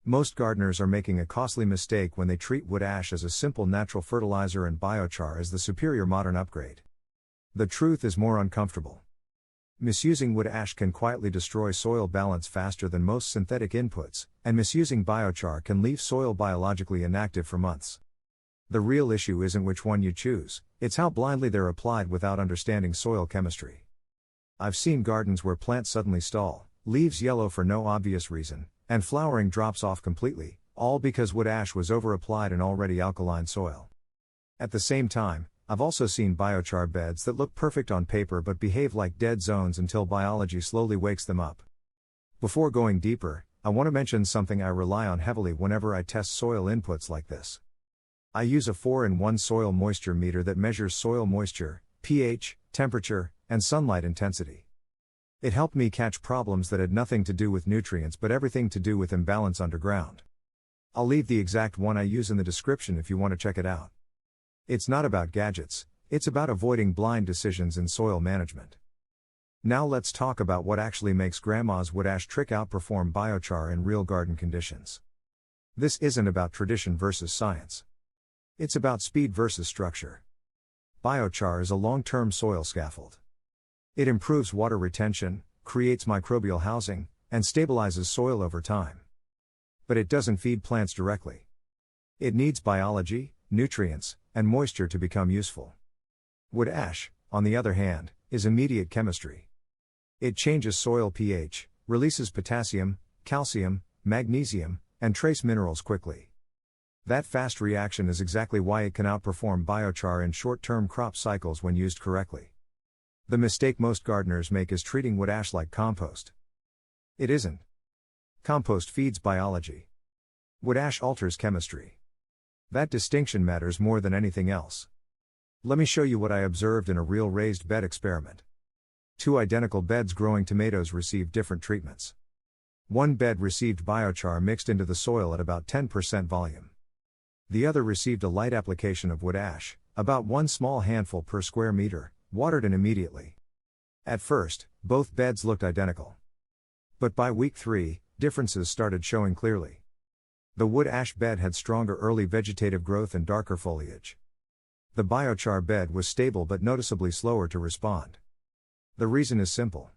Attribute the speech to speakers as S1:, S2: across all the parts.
S1: Most gardeners are making a costly mistake when they treat wood ash as a simple natural fertilizer and biochar as the superior modern upgrade. The truth is more uncomfortable. Misusing wood ash can quietly destroy soil balance faster than most synthetic inputs, and misusing biochar can leave soil biologically inactive for months. The real issue isn't which one you choose, it's how blindly they're applied without understanding soil chemistry. I've seen gardens where plants suddenly stall, leaves yellow for no obvious reason, and flowering drops off completely, all because wood ash was over-applied in already alkaline soil. At the same time, I've also seen biochar beds that look perfect on paper but behave like dead zones until biology slowly wakes them up. Before going deeper, I want to mention something I rely on heavily whenever I test soil inputs like this. I use a 4-in-1 soil moisture meter that measures soil moisture, pH, temperature, and sunlight intensity. It helped me catch problems that had nothing to do with nutrients but everything to do with imbalance underground. I'll leave the exact one I use in the description if you want to check it out. It's not about gadgets, it's about avoiding blind decisions in soil management. Now let's talk about what actually makes Grandma's wood ash trick outperform biochar in real garden conditions. This isn't about tradition versus science. It's about speed versus structure. Biochar is a long-term soil scaffold. It improves water retention, creates microbial housing, and stabilizes soil over time. But it doesn't feed plants directly. It needs biology, nutrients, and moisture to become useful. Wood ash, on the other hand, is immediate chemistry. It changes soil pH, releases potassium, calcium, magnesium, and trace minerals quickly. That fast reaction is exactly why it can outperform biochar in short-term crop cycles when used correctly. The mistake most gardeners make is treating wood ash like compost. It isn't. Compost feeds biology. Wood ash alters chemistry. That distinction matters more than anything else. Let me show you what I observed in a real raised bed experiment. 2 identical beds growing tomatoes received different treatments. One bed received biochar mixed into the soil at about 10% volume. The other received a light application of wood ash, about 1 small handful per square meter, watered in immediately. At first, both beds looked identical. But by week 3, differences started showing clearly. The wood ash bed had stronger early vegetative growth and darker foliage. The biochar bed was stable but noticeably slower to respond. The reason is simple.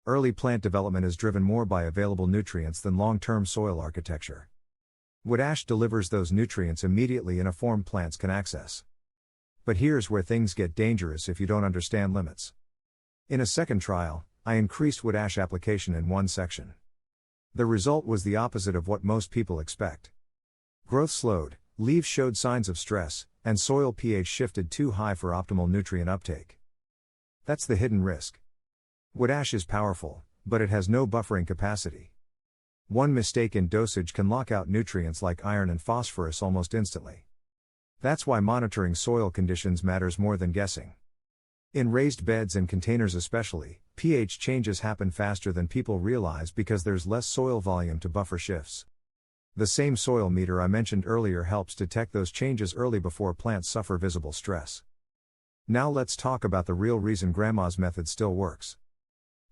S1: Early plant development is driven more by available nutrients than long-term soil architecture. Wood ash delivers those nutrients immediately in a form plants can access. But here's where things get dangerous if you don't understand limits. In a second trial, I increased wood ash application in one section. The result was the opposite of what most people expect. Growth slowed, leaves showed signs of stress, and soil pH shifted too high for optimal nutrient uptake. That's the hidden risk. Wood ash is powerful, but it has no buffering capacity. One mistake in dosage can lock out nutrients like iron and phosphorus almost instantly. That's why monitoring soil conditions matters more than guessing. In raised beds and containers especially, pH changes happen faster than people realize because there's less soil volume to buffer shifts. The same soil meter I mentioned earlier helps detect those changes early before plants suffer visible stress. Now let's talk about the real reason Grandma's method still works.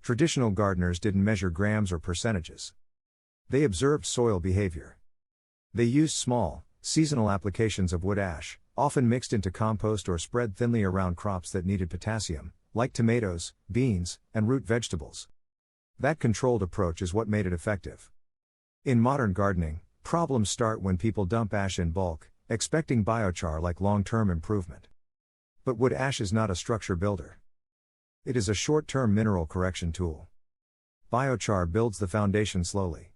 S1: Traditional gardeners didn't measure grams or percentages. They observed soil behavior. They used small, seasonal applications of wood ash, often mixed into compost or spread thinly around crops that needed potassium, like tomatoes, beans, and root vegetables. That controlled approach is what made it effective. In modern gardening, problems start when people dump ash in bulk, expecting biochar like long-term improvement. But wood ash is not a structure builder. It is a short-term mineral correction tool. Biochar builds the foundation slowly.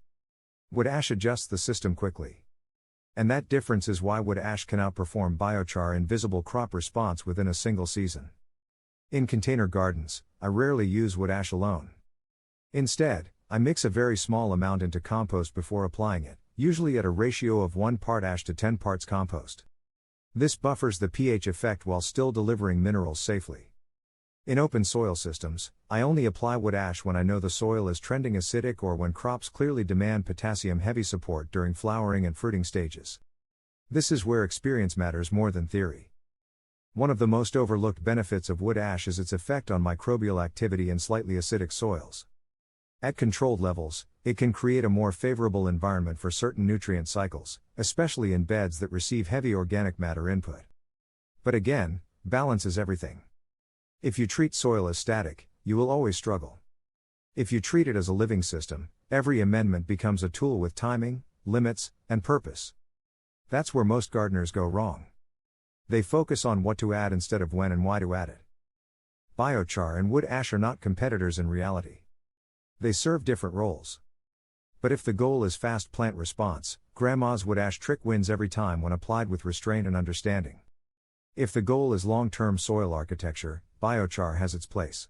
S1: Wood ash adjusts the system quickly. And that difference is why wood ash can outperform biochar in visible crop response within a single season. In container gardens, I rarely use wood ash alone. Instead, I mix a very small amount into compost before applying it, usually at a ratio of 1 part ash to 10 parts compost. This buffers the pH effect while still delivering minerals safely. In open soil systems, I only apply wood ash when I know the soil is trending acidic or when crops clearly demand potassium-heavy support during flowering and fruiting stages. This is where experience matters more than theory. One of the most overlooked benefits of wood ash is its effect on microbial activity in slightly acidic soils. At controlled levels, it can create a more favorable environment for certain nutrient cycles, especially in beds that receive heavy organic matter input. But again, balance is everything. If you treat soil as static, you will always struggle. If you treat it as a living system, every amendment becomes a tool with timing, limits, and purpose. That's where most gardeners go wrong. They focus on what to add instead of when and why to add it. Biochar and wood ash are not competitors in reality. They serve different roles. But if the goal is fast plant response, Grandma's wood ash trick wins every time when applied with restraint and understanding. If the goal is long-term soil architecture, biochar has its place.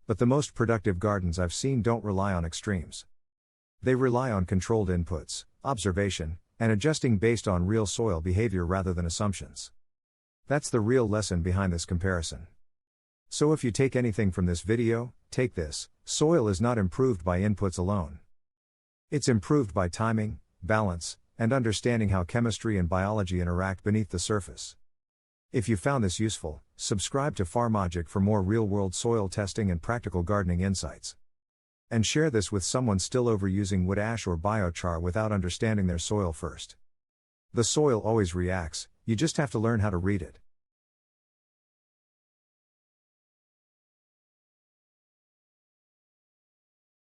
S1: But the most productive gardens I've seen don't rely on extremes. They rely on controlled inputs, observation, and adjusting based on real soil behavior rather than assumptions. That's the real lesson behind this comparison. So if you take anything from this video, take this: soil is not improved by inputs alone. It's improved by timing, balance, and understanding how chemistry and biology interact beneath the surface. If you found this useful, subscribe to Farmagic for more real-world soil testing and practical gardening insights. And share this with someone still overusing wood ash or biochar without understanding their soil first. The soil always reacts, you just have to learn how to read it.